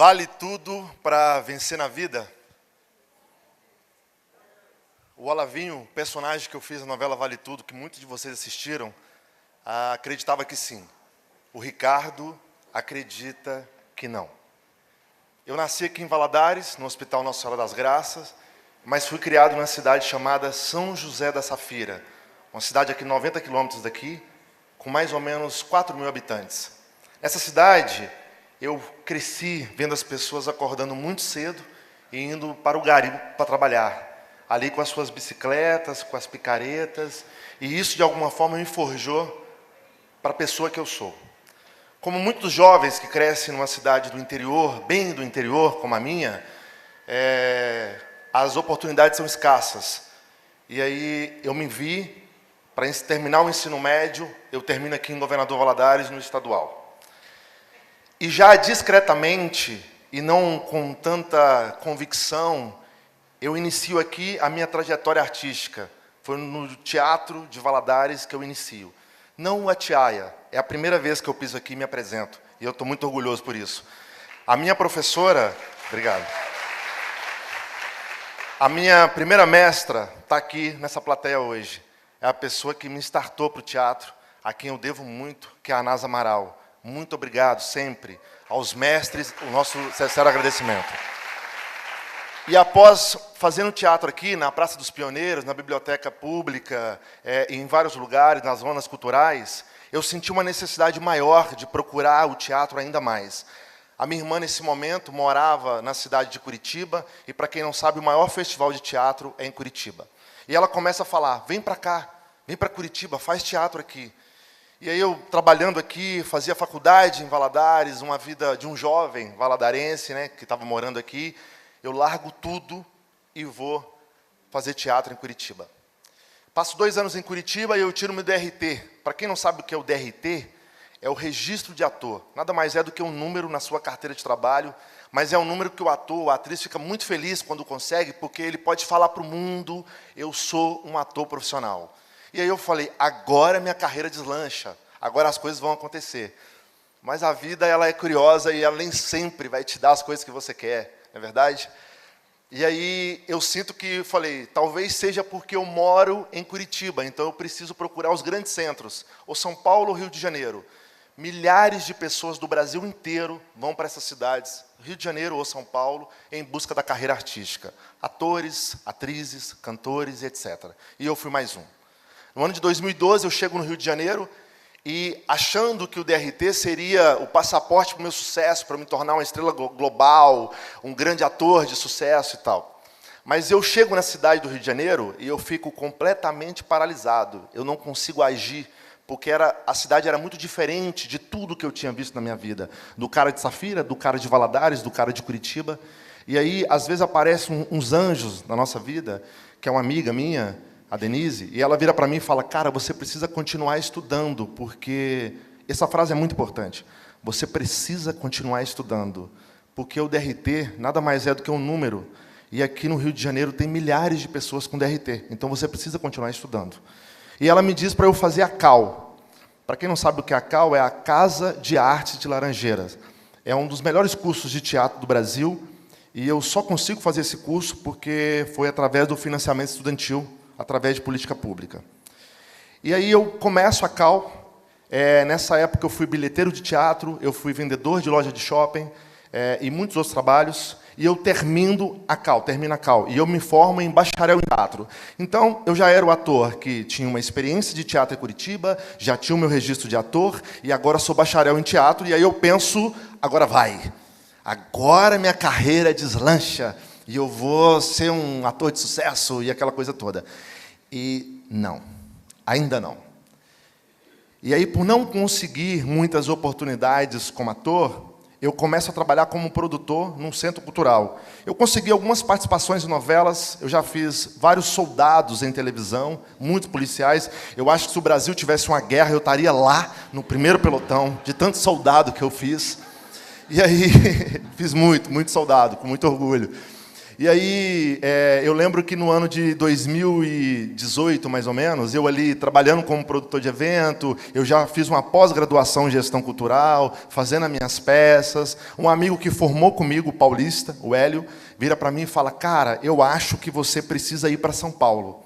Vale tudo para vencer na vida? O Olavinho, personagem que eu fiz na novela Vale Tudo, que muitos de vocês assistiram, acreditava que sim. O Ricardo acredita que não. Eu nasci aqui em Valadares, no Hospital Nossa Senhora das Graças, mas fui criado numa cidade chamada São José da Safira, uma cidade aqui 90 quilômetros daqui, com mais ou menos 4.000 habitantes. Nessa cidade, eu cresci vendo as pessoas acordando muito cedo e indo para o garimpo para trabalhar. Ali com as suas bicicletas, com as picaretas, e isso de alguma forma me forjou para a pessoa que eu sou. Como muitos jovens que crescem numa cidade do interior, bem do interior, como a minha, as oportunidades são escassas. E aí eu me vi, para terminar o ensino médio, eu termino aqui em Governador Valadares, no estadual. E já discretamente, e não com tanta convicção, eu inicio aqui a minha trajetória artística. Foi no Teatro de Valadares que eu inicio. Não o Atiaia, é a primeira vez que eu piso aqui e me apresento. E eu estou muito orgulhoso por isso. A minha professora... Obrigado. A minha primeira mestra está aqui nessa plateia hoje. É a pessoa que me startou para o teatro, a quem eu devo muito, que é a Anasa Amaral. Muito obrigado sempre aos mestres, o nosso sincero agradecimento. E após fazendo teatro aqui, na Praça dos Pioneiros, na Biblioteca Pública, em vários lugares, nas zonas culturais, eu senti uma necessidade maior de procurar o teatro ainda mais. A minha irmã, nesse momento, morava na cidade de Curitiba, e, para quem não sabe, o maior festival de teatro é em Curitiba. E ela começa a falar, vem para cá, vem para Curitiba, faz teatro aqui. E aí eu, trabalhando aqui, fazia faculdade em Valadares, uma vida de um jovem valadarense, né, que estava morando aqui. Eu largo tudo e vou fazer teatro em Curitiba. Passo 2 anos em Curitiba e eu tiro meu DRT. Para quem não sabe o que é o DRT, é o registro de ator. Nada mais é do que um número na sua carteira de trabalho, mas é um número que o ator, ou a atriz, fica muito feliz quando consegue, porque ele pode falar para o mundo, eu sou um ator profissional. E aí eu falei, agora minha carreira deslancha, agora as coisas vão acontecer. Mas a vida, ela é curiosa e ela nem sempre vai te dar as coisas que você quer, não é verdade? E aí eu sinto que, falei, talvez seja porque eu moro em Curitiba, então eu preciso procurar os grandes centros, ou São Paulo ou Rio de Janeiro. Milhares de pessoas do Brasil inteiro vão para essas cidades, Rio de Janeiro ou São Paulo, em busca da carreira artística. Atores, atrizes, cantores, etc. E eu fui mais um. No ano de 2012, eu chego no Rio de Janeiro e, achando que o DRT seria o passaporte para o meu sucesso, para me tornar uma estrela global, um grande ator de sucesso e tal. Mas eu chego na cidade do Rio de Janeiro e eu fico completamente paralisado. Eu não consigo agir, porque a cidade era muito diferente de tudo que eu tinha visto na minha vida. Do cara de Safira, do cara de Valadares, do cara de Curitiba. E aí, às vezes, aparecem uns anjos na nossa vida, que é uma amiga minha, a Denise, e ela vira para mim e fala, cara, você precisa continuar estudando, porque essa frase é muito importante. Você precisa continuar estudando, porque o DRT nada mais é do que um número, e aqui no Rio de Janeiro tem milhares de pessoas com DRT, então você precisa continuar estudando. E ela me diz para eu fazer a CAL. Para quem não sabe o que é a CAL, é a Casa de Artes de Laranjeiras. É um dos melhores cursos de teatro do Brasil, e eu só consigo fazer esse curso porque foi através do financiamento estudantil, através de política pública. E aí eu começo a CAL. Nessa época eu fui bilheteiro de teatro, eu fui vendedor de loja de shopping e muitos outros trabalhos. E eu termino a CAL. E eu me formo em bacharel em teatro. Então, eu já era o ator que tinha uma experiência de teatro em Curitiba, já tinha o meu registro de ator, e agora sou bacharel em teatro, e aí eu penso, agora vai. Agora minha carreira deslancha, e eu vou ser um ator de sucesso, e aquela coisa toda. E não, ainda não. E aí, por não conseguir muitas oportunidades como ator, eu começo a trabalhar como produtor num centro cultural. Eu consegui algumas participações em novelas, eu já fiz vários soldados em televisão, muitos policiais. Eu acho que se o Brasil tivesse uma guerra, eu estaria lá, no primeiro pelotão, de tanto soldado que eu fiz. E aí, fiz muito soldado, com muito orgulho. E aí, eu lembro que no ano de 2018, mais ou menos, eu ali trabalhando como produtor de evento, eu já fiz uma pós-graduação em gestão cultural, fazendo as minhas peças. Um amigo que formou comigo, o paulista, o Hélio, vira para mim e fala: cara, eu acho que você precisa ir para São Paulo.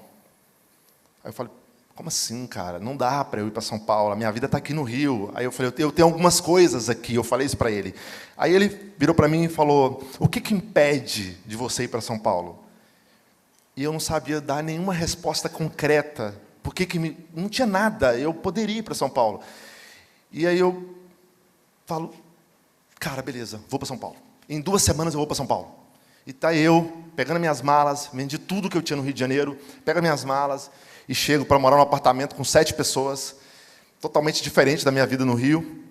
Aí eu falei: como assim, cara? Não dá para eu ir para São Paulo, a minha vida está aqui no Rio. Aí eu falei: eu tenho algumas coisas aqui. Eu falei isso para ele. Aí ele virou para mim e falou: o que impede de você ir para São Paulo? E eu não sabia dar nenhuma resposta concreta. Não tinha nada, eu poderia ir para São Paulo. E aí eu falo: cara, beleza, vou para São Paulo. Em 2 semanas eu vou para São Paulo. E tá eu, pegando minhas malas, vendi tudo que eu tinha no Rio de Janeiro, pego minhas malas e chego para morar num apartamento com 7 pessoas, totalmente diferente da minha vida no Rio,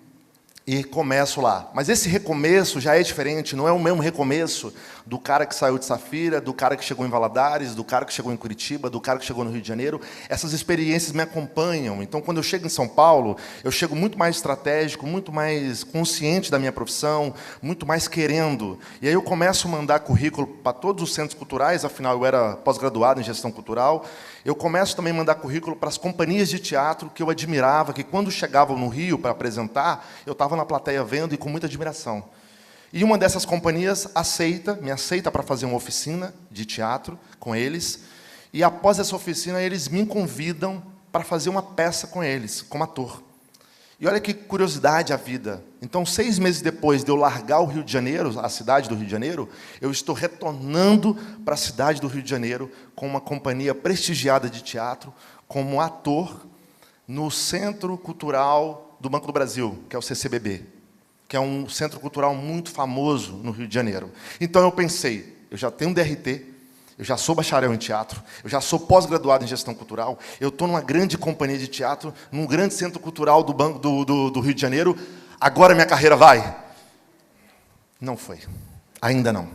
e começo lá. Mas esse recomeço já é diferente, não é o mesmo recomeço do cara que saiu de Safira, do cara que chegou em Valadares, do cara que chegou em Curitiba, do cara que chegou no Rio de Janeiro. Essas experiências me acompanham. Então, quando eu chego em São Paulo, eu chego muito mais estratégico, muito mais consciente da minha profissão, muito mais querendo. E aí eu começo a mandar currículo para todos os centros culturais, afinal eu era pós-graduado em gestão cultural. Eu começo também a mandar currículo para as companhias de teatro que eu admirava, que quando chegavam no Rio para apresentar, eu estava na plateia vendo e com muita admiração. E uma dessas companhias me aceita para fazer uma oficina de teatro com eles, e após essa oficina eles me convidam para fazer uma peça com eles, como ator. E olha que curiosidade a vida. Então, 6 meses depois de eu largar o Rio de Janeiro, a cidade do Rio de Janeiro, eu estou retornando para a cidade do Rio de Janeiro com uma companhia prestigiada de teatro, como ator, no Centro Cultural do Banco do Brasil, que é o CCBB, que é um centro cultural muito famoso no Rio de Janeiro. Então, eu pensei: eu já tenho um DRT, eu já sou bacharel em teatro, eu já sou pós-graduado em gestão cultural, eu estou numa grande companhia de teatro, num grande centro cultural do Banco do Rio de Janeiro, agora minha carreira vai. Não foi. Ainda não.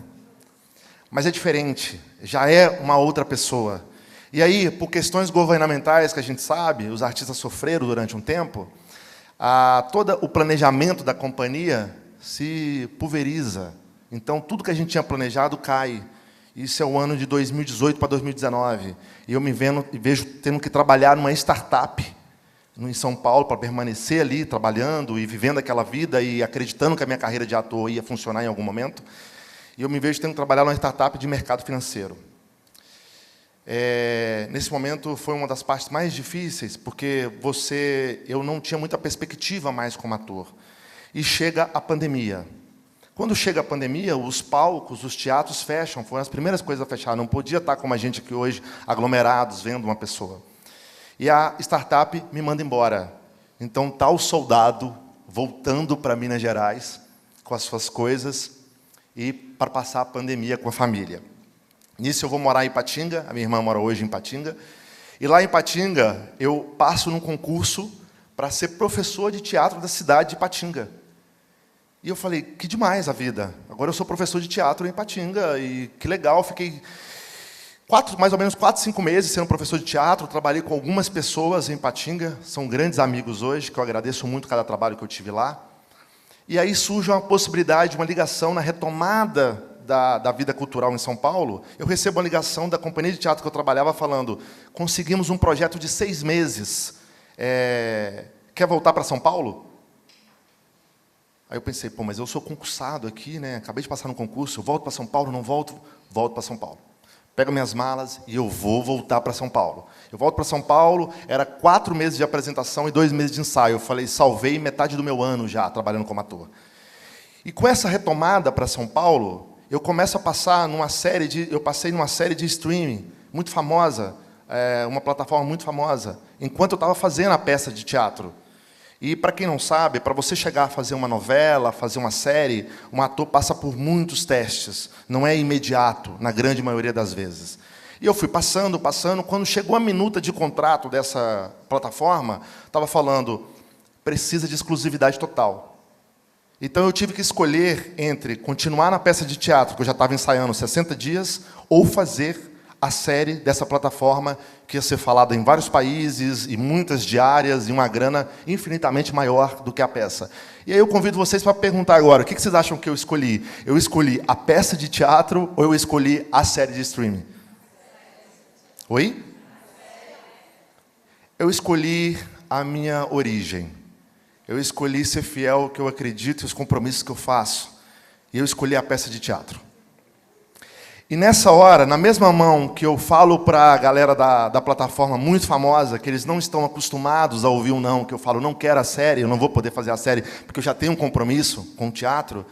Mas é diferente, já é uma outra pessoa. E aí, por questões governamentais que a gente sabe, os artistas sofreram durante um tempo, todo o planejamento da companhia se pulveriza. Então, tudo que a gente tinha planejado cai. Isso é o ano de 2018 para 2019. E eu me vejo tendo que trabalhar numa startup em São Paulo para permanecer ali, trabalhando e vivendo aquela vida e acreditando que a minha carreira de ator ia funcionar em algum momento. E eu me vejo tendo que trabalhar numa startup de mercado financeiro. Nesse momento foi uma das partes mais difíceis, porque eu não tinha muita perspectiva mais como ator. E chega a pandemia. Quando chega a pandemia, os palcos, os teatros fecham, foram as primeiras coisas a fechar. Não podia estar como a gente aqui hoje, aglomerados, vendo uma pessoa. E a startup me manda embora. Então, está o soldado voltando para Minas Gerais com as suas coisas e para passar a pandemia com a família. Nisso, eu vou morar em Ipatinga, a minha irmã mora hoje em Ipatinga, e lá em Ipatinga, eu passo num concurso para ser professor de teatro da cidade de Ipatinga. E eu falei: que demais a vida. Agora eu sou professor de teatro em Ipatinga, e que legal. Fiquei mais ou menos 4, 5 meses sendo professor de teatro. Trabalhei com algumas pessoas em Ipatinga, são grandes amigos hoje, que eu agradeço muito cada trabalho que eu tive lá. E aí surge uma possibilidade, uma ligação na retomada da vida cultural em São Paulo. Eu recebo uma ligação da companhia de teatro que eu trabalhava falando: conseguimos um projeto de 6 meses. Quer voltar para São Paulo? Aí eu pensei: pô, mas eu sou concursado aqui, né? Acabei de passar no concurso, eu volto para São Paulo, não volto? Volto para São Paulo. Pego minhas malas e eu vou voltar para São Paulo. Eu volto para São Paulo, era 4 meses de apresentação e 2 meses de ensaio. Eu falei: salvei metade do meu ano já, trabalhando como ator. E com essa retomada para São Paulo, eu começo a passar eu passei numa série de streaming, muito famosa, uma plataforma muito famosa, enquanto eu estava fazendo a peça de teatro. E, para quem não sabe, para você chegar a fazer uma novela, fazer uma série, um ator passa por muitos testes. Não é imediato, na grande maioria das vezes. E eu fui passando. Quando chegou a minuta de contrato dessa plataforma, estava falando: precisa de exclusividade total. Então, eu tive que escolher entre continuar na peça de teatro, que eu já estava ensaiando 60 dias, ou fazer a série dessa plataforma que ia ser falada em vários países, e muitas diárias, e uma grana infinitamente maior do que a peça. E aí eu convido vocês para perguntar agora, o que vocês acham que eu escolhi? Eu escolhi a peça de teatro ou eu escolhi a série de streaming? Oi? Eu escolhi a minha origem. Eu escolhi ser fiel ao que eu acredito e os compromissos que eu faço. E eu escolhi a peça de teatro. E nessa hora, na mesma mão que eu falo para a galera da plataforma muito famosa, que eles não estão acostumados a ouvir um não, que eu falo, não quero a série, eu não vou poder fazer a série, porque eu já tenho um compromisso com o teatro,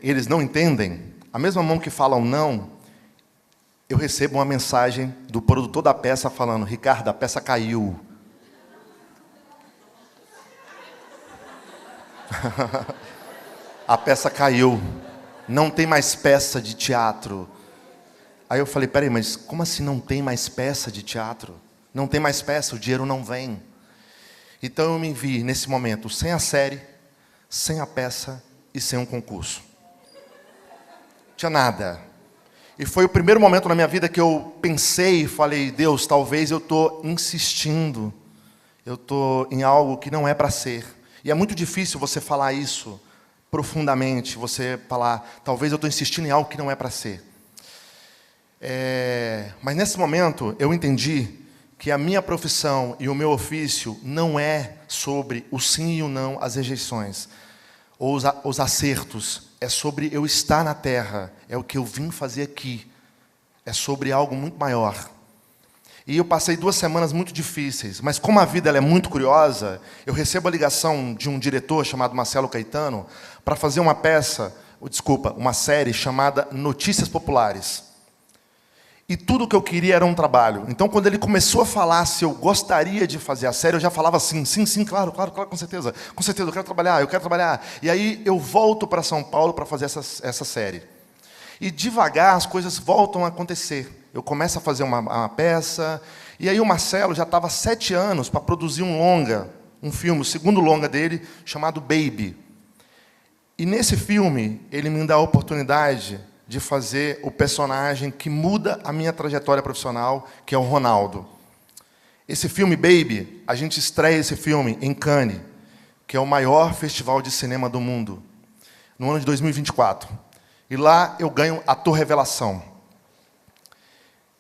eles não entendem. A mesma mão que fala um não, eu recebo uma mensagem do produtor da peça falando, Ricardo, a peça caiu. A peça caiu. Não tem mais peça de teatro. Aí eu falei, peraí, mas como assim não tem mais peça de teatro? Não tem mais peça, o dinheiro não vem. Então eu me vi, nesse momento, sem a série, sem a peça e sem um concurso. Não tinha nada. E foi o primeiro momento na minha vida que eu pensei e falei, Deus, talvez eu estou insistindo. Eu estou em algo que não é para ser. E é muito difícil você falar isso profundamente, você falar, talvez eu estou insistindo em algo que não é para ser. Mas nesse momento eu entendi que a minha profissão e o meu ofício não é sobre o sim e o não, as rejeições, ou os acertos, é sobre eu estar na terra, é o que eu vim fazer aqui, é sobre algo muito maior. E eu passei 2 semanas muito difíceis, mas como a vida ela é muito curiosa, eu recebo a ligação de um diretor chamado Marcelo Caetano para fazer uma série chamada Notícias Populares. E tudo o que eu queria era um trabalho. Então, quando ele começou a falar se eu gostaria de fazer a série, eu já falava assim, sim, claro, com certeza, eu quero trabalhar. E aí eu volto para São Paulo para fazer essa série. E devagar as coisas voltam a acontecer. Eu começo a fazer uma peça, e aí o Marcelo já estava 7 anos para produzir um filme, o segundo longa dele, chamado Baby. E nesse filme, ele me dá a oportunidade de fazer o personagem que muda a minha trajetória profissional, que é o Ronaldo. Esse filme, Baby, a gente estreia esse filme em Cannes, que é o maior festival de cinema do mundo, no ano de 2024. E lá eu ganho ator revelação.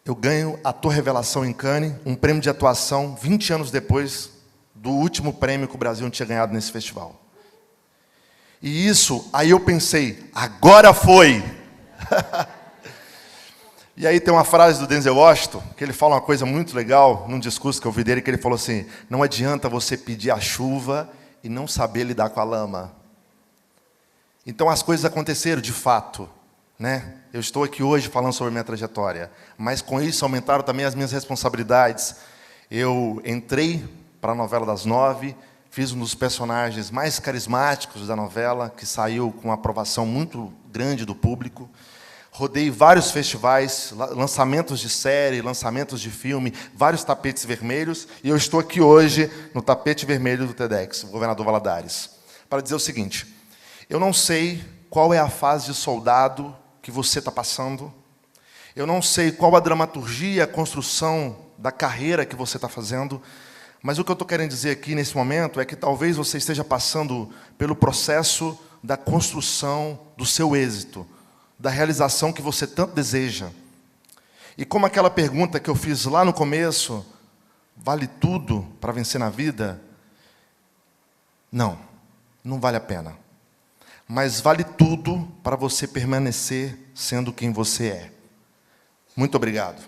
Eu ganho ator revelação em Cannes, um prêmio de atuação 20 anos depois do último prêmio que o Brasil tinha ganhado nesse festival. E isso, aí eu pensei, agora foi! E aí tem uma frase do Denzel Washington, que ele fala uma coisa muito legal, num discurso que eu vi dele, que ele falou assim, não adianta você pedir a chuva e não saber lidar com a lama. Então as coisas aconteceram de fato, né? Eu estou aqui hoje falando sobre a minha trajetória, mas com isso aumentaram também as minhas responsabilidades. Eu entrei para a novela das 9, fiz um dos personagens mais carismáticos da novela, que saiu com uma aprovação muito grande do público. Rodei vários festivais, lançamentos de série, lançamentos de filme, vários tapetes vermelhos, e eu estou aqui hoje no tapete vermelho do TEDx, o governador Valadares, para dizer o seguinte, eu não sei qual é a fase de soldado que você está passando, eu não sei qual a dramaturgia, a construção da carreira que você está fazendo, mas o que eu estou querendo dizer aqui nesse momento é que talvez você esteja passando pelo processo da construção do seu êxito, da realização que você tanto deseja. E como aquela pergunta que eu fiz lá no começo, vale tudo para vencer na vida? Não, não vale a pena. Mas vale tudo para você permanecer sendo quem você é. Muito obrigado.